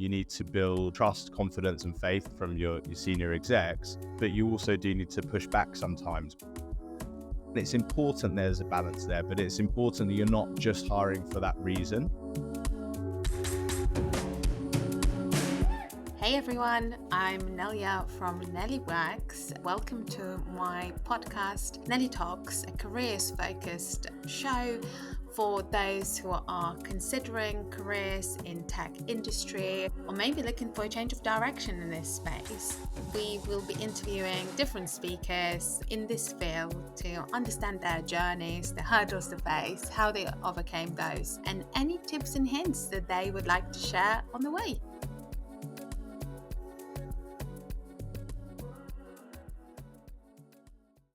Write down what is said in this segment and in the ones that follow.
You need to build trust, confidence and faith from your senior execs, but you also do need to push back sometimes. It's important there's a balance there, but it's important that you're not just hiring for that reason. Hey everyone, I'm Nelya from Nelly Talks. Welcome to my podcast, Nelly Talks, a careers-focused show for those who are considering careers in tech industry or maybe looking for a change of direction in this space. We will be interviewing different speakers in this field to understand their journeys, the hurdles they face, how they overcame those, and any tips and hints that they would like to share on the way.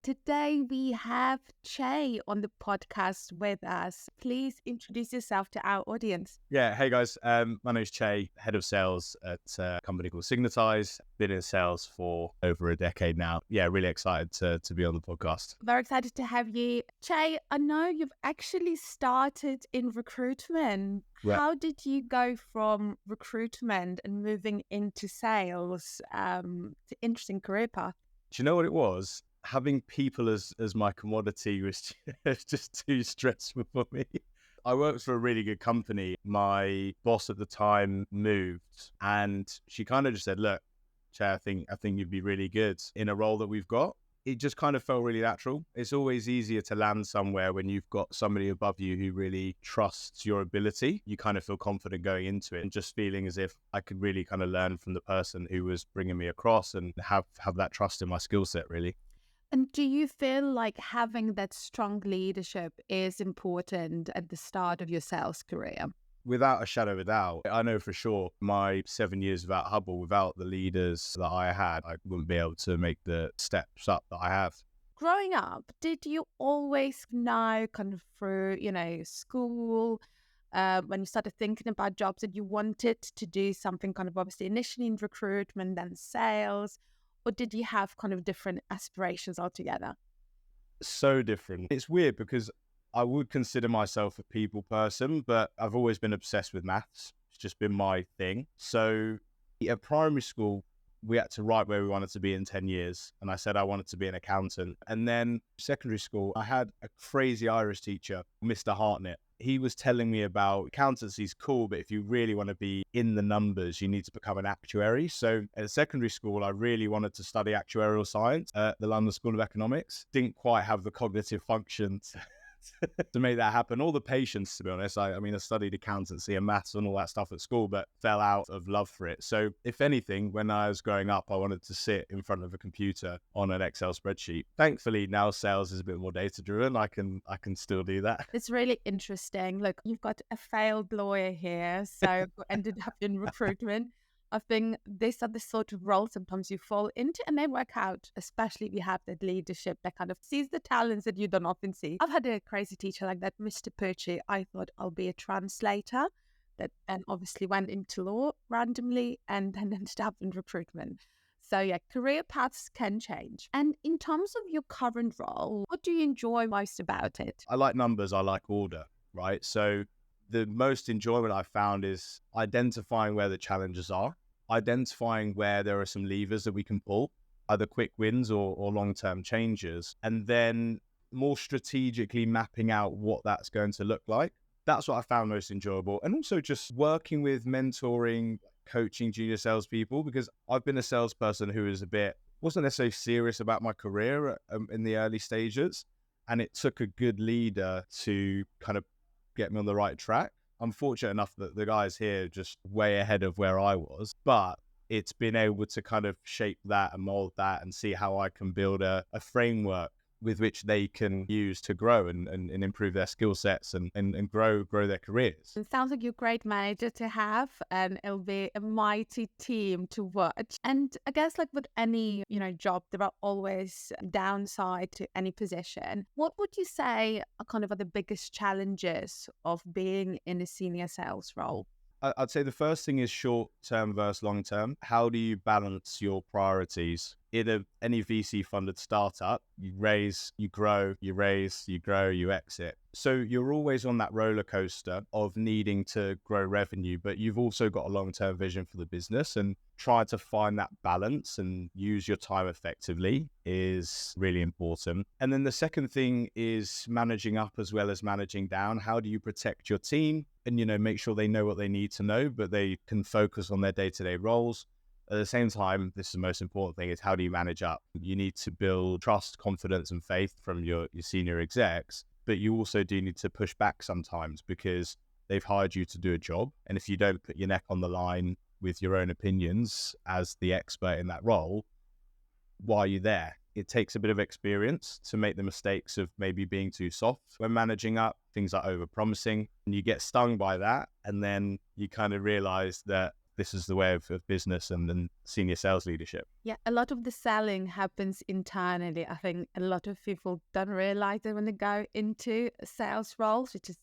Today we have Chai on the podcast with us. Please introduce yourself to our audience. Yeah, hey guys, my name is Chai, head of sales at a company called Cygnetise. Been in sales for over a decade now. Yeah, really excited to be on the podcast. Very excited to have you. Chai, I know you've actually started in recruitment. Yeah. How did you go from recruitment and moving into sales? It's an interesting career path. Do you know what it was? Having people as my commodity was just too stressful for me. I worked for a really good company. My boss at the time moved and she kind of just said, look, Chai, I think you'd be really good in a role that we've got. It just kind of felt really natural. It's always easier to land somewhere when you've got somebody above you who really trusts your ability. You kind of feel confident going into it and just feeling as if I could really kind of learn from the person who was bringing me across and have that trust in my skill set, really. And do you feel like having that strong leadership is important at the start of your sales career? Without a shadow of a doubt. I know for sure my 7 years without Hubble, without the leaders that I had, I wouldn't be able to make the steps up that I have. Growing up, did you always know kind of through, school, when you started thinking about jobs that you wanted to do something kind of obviously initially in recruitment, then sales? Or did you have kind of different aspirations altogether? So different. It's weird because I would consider myself a people person, but I've always been obsessed with maths. It's just been my thing. So at primary school, we had to write where we wanted to be in 10 years. And I said I wanted to be an accountant. And then secondary school, I had a crazy Irish teacher, Mr. Hartnett. He was telling me about accountancy is cool, but if you really want to be in the numbers, you need to become an actuary. So at secondary school, I really wanted to study actuarial science at the London School of Economics. Didn't quite have the cognitive functions to make that happen. All the patience, to be honest. I studied accountancy and maths and all that stuff at school, but fell out of love for it. So if anything, when I was growing up, I wanted to sit in front of a computer on an Excel spreadsheet. Thankfully, now sales is a bit more data driven. I can still do that. It's really interesting. Look, you've got a failed lawyer here, so ended up in recruitment. I think these are the sort of roles sometimes you fall into and they work out, especially if you have that leadership that kind of sees the talents that you don't often see. I've had a crazy teacher like that, Mr. Perchi. I thought I'll be a translator, that then obviously went into law randomly and then ended up in recruitment. So yeah, career paths can change. And in terms of your current role, what do you enjoy most about it? I like numbers, I like order, right? So the most enjoyment I found is identifying where the challenges are, identifying where there are some levers that we can pull, either quick wins or long-term changes, and then more strategically mapping out what that's going to look like. That's what I found most enjoyable. And also just working with mentoring, coaching junior salespeople, because I've been a salesperson who wasn't necessarily serious about my career in the early stages. And it took a good leader to kind of get me on the right track. I'm fortunate enough that the guys here are just way ahead of where I was, but it's been able to kind of shape that and mold that and see how I can build a framework with which they can use to grow and improve their skill sets and grow their careers. It sounds like you're a great manager to have, and it'll be a mighty team to watch. And I guess like with any, job, there are always downside to any position. What would you say are kind of the biggest challenges of being in a senior sales role? I'd say the first thing is short term versus long term. How do you balance your priorities? In any VC funded startup, you raise, you grow, you raise, you grow, you exit. So you're always on that roller coaster of needing to grow revenue, but you've also got a long term vision for the business, and try to find that balance and use your time effectively is really important. And then the second thing is managing up as well as managing down. How do you protect your team and, make sure they know what they need to know, but they can focus on their day-to-day roles? At the same time, this is the most important thing, is how do you manage up? You need to build trust, confidence, and faith from your senior execs, but you also do need to push back sometimes because they've hired you to do a job. And if you don't put your neck on the line with your own opinions as the expert in that role, why are you there? It takes a bit of experience to make the mistakes of maybe being too soft when managing up, things like over-promising, and you get stung by that. And then you kind of realize that this is the way of business and senior sales leadership. Yeah, a lot of the selling happens internally. I think a lot of people don't realize that when they go into sales roles, which is,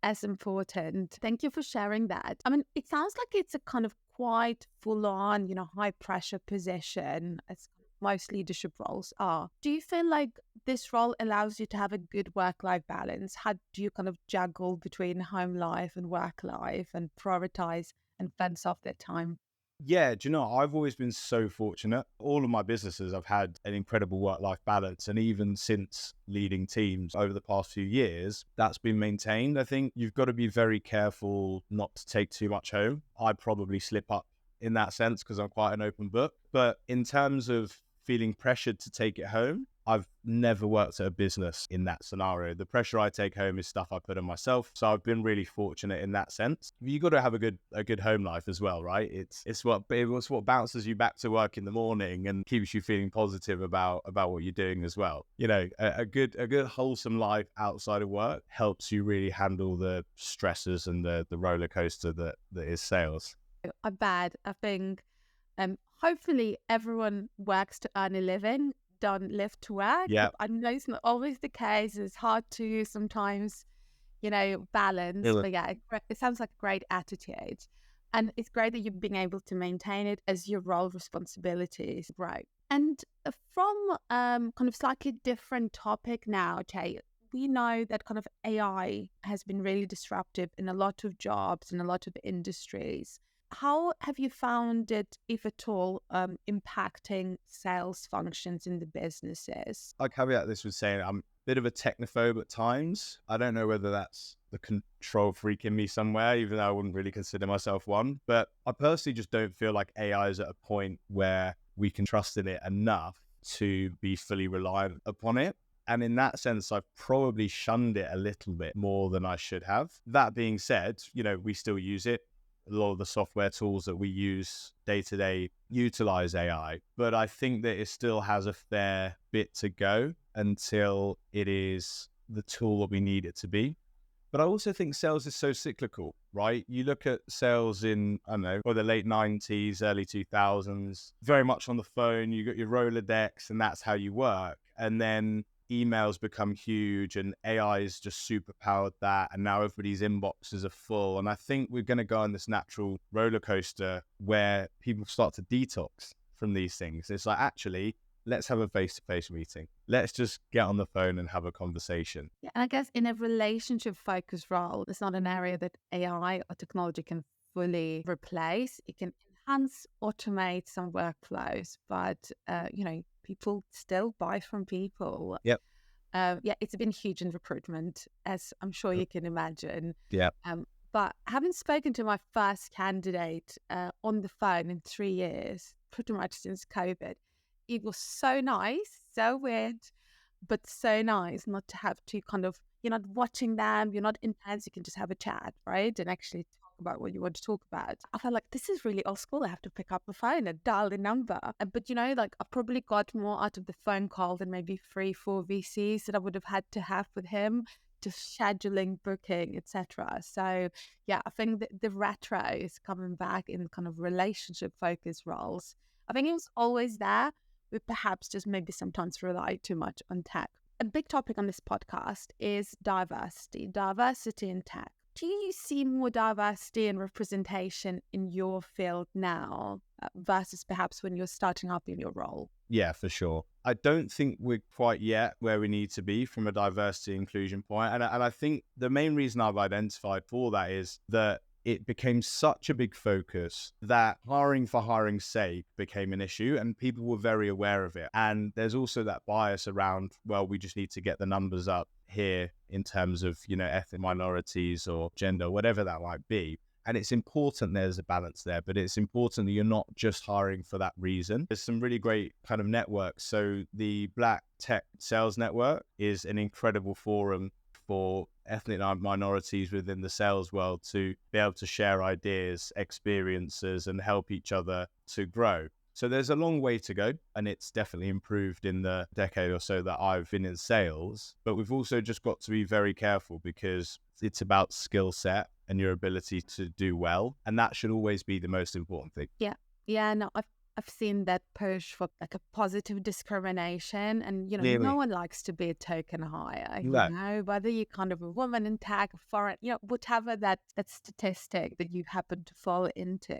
as important. Thank you for sharing that. I mean, it sounds like it's a kind of quite full-on, high pressure position, as most leadership roles are. Do you feel like this role allows you to have a good work-life balance? How do you kind of juggle between home life and work life and prioritize and fence off their time? Yeah, do you know, I've always been so fortunate. All of my businesses, I've had an incredible work-life balance. And even since leading teams over the past few years, that's been maintained. I think you've got to be very careful not to take too much home. I probably slip up in that sense because I'm quite an open book. But in terms of feeling pressured to take it home, I've never worked at a business in that scenario. The pressure I take home is stuff I put on myself. So I've been really fortunate in that sense. You got to have a good home life as well, right? It's what bounces you back to work in the morning and keeps you feeling positive about what you're doing as well. A good wholesome life outside of work helps you really handle the stresses and the roller coaster that is sales. I bet. I think hopefully everyone works to earn a living, don't live to work. Yeah. I know it's not always the case. It's hard to sometimes, balance. Yeah. But yeah, it sounds like a great attitude. And it's great that you're being able to maintain it as your role responsibilities grow. And from kind of slightly different topic now, Chai, we know that kind of AI has been really disruptive in a lot of jobs and a lot of industries. How have you found it, if at all, impacting sales functions in the businesses? I caveat this with saying I'm a bit of a technophobe at times. I don't know whether that's the control freak in me somewhere, even though I wouldn't really consider myself one. But I personally just don't feel like AI is at a point where we can trust in it enough to be fully reliant upon it. And in that sense, I've probably shunned it a little bit more than I should have. That being said, we still use it. A lot of the software tools that we use day to day utilize AI, but I think that it still has a fair bit to go until it is the tool that we need it to be. But I also think sales is so cyclical, right? You look at sales in, I don't know, or the late 90s, early 2000s, very much on the phone, you got your Rolodex and that's how you work. And then emails become huge and AI has just super powered that. And now everybody's inboxes are full. And I think we're going to go on this natural roller coaster where people start to detox from these things. It's like, actually, let's have a face-to-face meeting. Let's just get on the phone and have a conversation. Yeah, and I guess in a relationship-focused role, it's not an area that AI or technology can fully replace. It can enhance, automate some workflows, but people still buy from people. Yep. It's been huge in recruitment, as I'm sure you can imagine. Yeah. But having spoken to my first candidate on the phone in 3 years, pretty much since COVID, it was so nice, so weird, but so nice not to have to kind of, you're not watching them, you're not intense, you can just have a chat, right? And actually talk about what you want to talk about. I felt like this is really old school. I have to pick up the phone and dial the number. But I probably got more out of the phone call than maybe 3-4 VCs that I would have had to have with him, just scheduling, booking, etc. So yeah, I think that the retro is coming back in kind of relationship focused roles. I think it was always there. We perhaps just maybe sometimes rely too much on tech. A big topic on this podcast is diversity in tech. Do you see more diversity and representation in your field now versus perhaps when you're starting up in your role? Yeah, for sure. I don't think we're quite yet where we need to be from a diversity inclusion point. And I think the main reason I've identified for that is that it became such a big focus that hiring for hiring's sake became an issue, and people were very aware of it. And there's also that bias around, well, we just need to get the numbers up here in terms of, ethnic minorities or gender, whatever that might be. And it's important there's a balance there, but it's important that you're not just hiring for that reason. There's some really great kind of networks. So the Black Tech Sales Network is an incredible forum for ethnic minorities within the sales world to be able to share ideas, experiences, and help each other to grow. So there's a long way to go, and it's definitely improved in the decade or so that I've been in sales. But we've also just got to be very careful because it's about skill set and your ability to do well. And that should always be the most important thing. Yeah. Yeah, no, I've seen that push for like a positive discrimination, and no one likes to be a token hire. No. Whether you're kind of a woman in tech, foreign, whatever that statistic that you happen to fall into,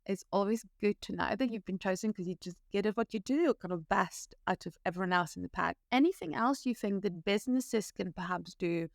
it's always good to know that you've been chosen because you just good at what you do, kind of best out of everyone else in the pack. Anything else you think that businesses can perhaps do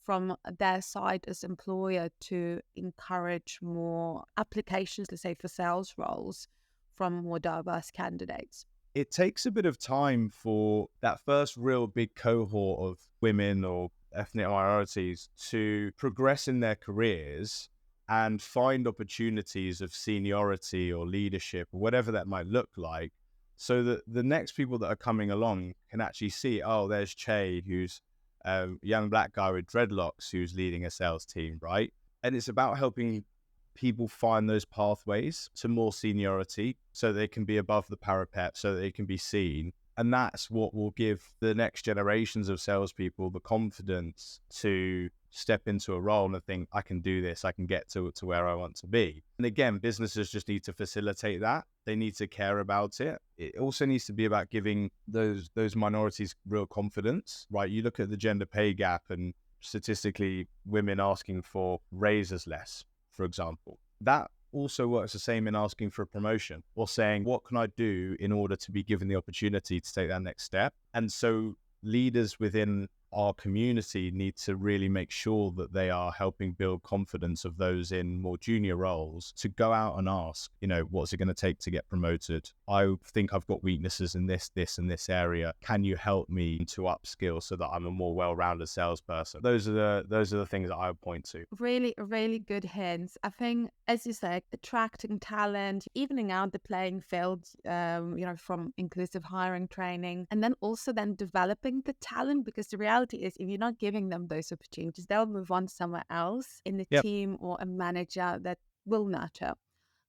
from their side as employer to encourage more applications, let's say for sales roles, from more diverse candidates? It takes a bit of time for that first real big cohort of women or ethnic minorities to progress in their careers and find opportunities of seniority or leadership or whatever that might look like, so that the next people that are coming along can actually see, oh, there's Chai, who's a young Black guy with dreadlocks who's leading a sales team, right? And it's about helping people find those pathways to more seniority so they can be above the parapet, so they can be seen. And that's what will give the next generations of salespeople the confidence to step into a role and think, I can do this, I can get to where I want to be. And again, businesses just need to facilitate that. They need to care about it. It also needs to be about giving those minorities real confidence, right? You look at the gender pay gap and statistically women asking for raises less, for example. That also works the same in asking for a promotion or saying, what can I do in order to be given the opportunity to take that next step? And so leaders within our community need to really make sure that they are helping build confidence of those in more junior roles to go out and ask, what's it going to take to get promoted? I think I've got weaknesses in this, and this area. Can you help me to upskill so that I'm a more well-rounded salesperson? Those are the things that I would point to. Really, really good hints. I think, as you said, attracting talent, evening out the playing field, from inclusive hiring training, and then also then developing the talent, because the reality is if you're not giving them those opportunities, they'll move on somewhere else in the team or a manager that will nurture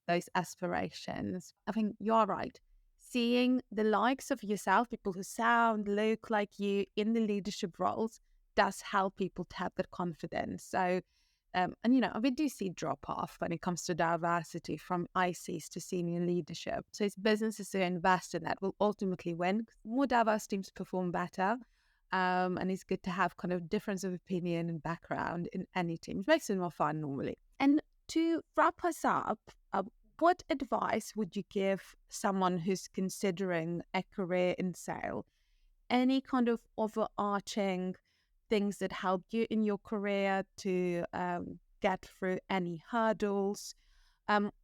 those aspirations. I think you're right. Seeing the likes of yourself, people who sound, look like you in the leadership roles, does help people to have that confidence. So, we do see drop off when it comes to diversity from ICs to senior leadership. So it's businesses who invest in that will ultimately win. More diverse teams perform better. And it's good to have kind of difference of opinion and background in any team. It makes it more fun normally. And to wrap us up, what advice would you give someone who's considering a career in sales? Any kind of overarching things that helped you in your career to get through any hurdles?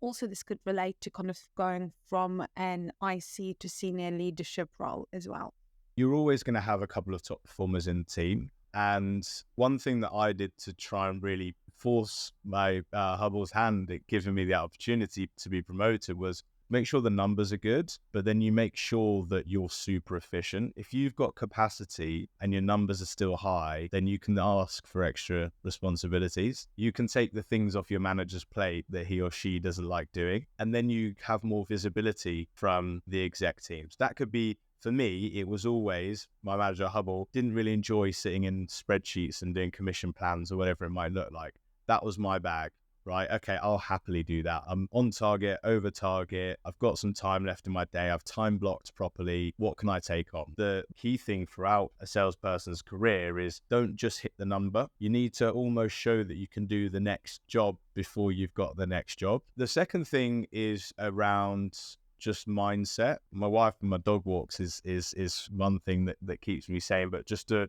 Also, this could relate to kind of going from an IC to senior leadership role as well. You're always going to have a couple of top performers in the team. And one thing that I did to try and really force my Hubble's hand at giving me the opportunity to be promoted was make sure the numbers are good, but then you make sure that you're super efficient. If you've got capacity and your numbers are still high, then you can ask for extra responsibilities. You can take the things off your manager's plate that he or she doesn't like doing, and then you have more visibility from the exec teams. That could be, for me, it was always my manager, Hubble, didn't really enjoy sitting in spreadsheets and doing commission plans or whatever it might look like. That was my bag. right? Okay, I'll happily do that. I'm on target, over target. I've got some time left in my day. I've time blocked properly. What can I take on? The key thing throughout a salesperson's career is don't just hit the number. You need to almost show that you can do the next job before you've got the next job. The second thing is around just mindset. My wife and my dog walks is one thing that keeps me sane, but just a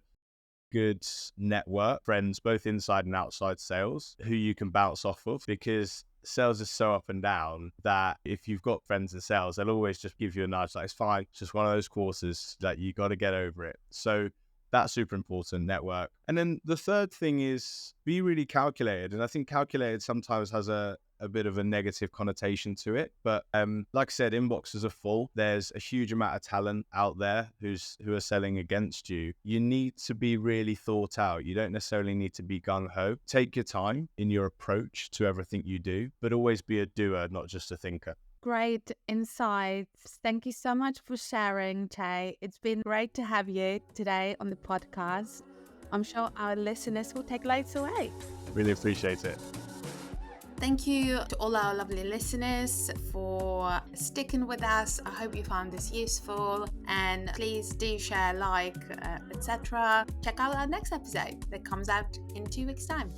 good network, friends, both inside and outside sales, who you can bounce off of, because sales is so up and down that if you've got friends in sales, they'll always just give you a nudge, like, it's fine, it's just one of those courses that you got to get over it. So that's super important, network. And then the third thing is be really calculated. And I think calculated sometimes has a bit of a negative connotation to it. But like I said, inboxes are full. There's a huge amount of talent out there who are selling against you. You need to be really thought out. You don't necessarily need to be gung-ho. Take your time in your approach to everything you do, but always be a doer, not just a thinker. Great insights. Thank you so much for sharing, Chai. It's been great to have you today on the podcast. I'm sure our listeners will take loads away. Really appreciate it. Thank you to all our lovely listeners for sticking with us. I hope you found this useful, and please do share, like, etc. Check out our next episode that comes out in 2 weeks' time.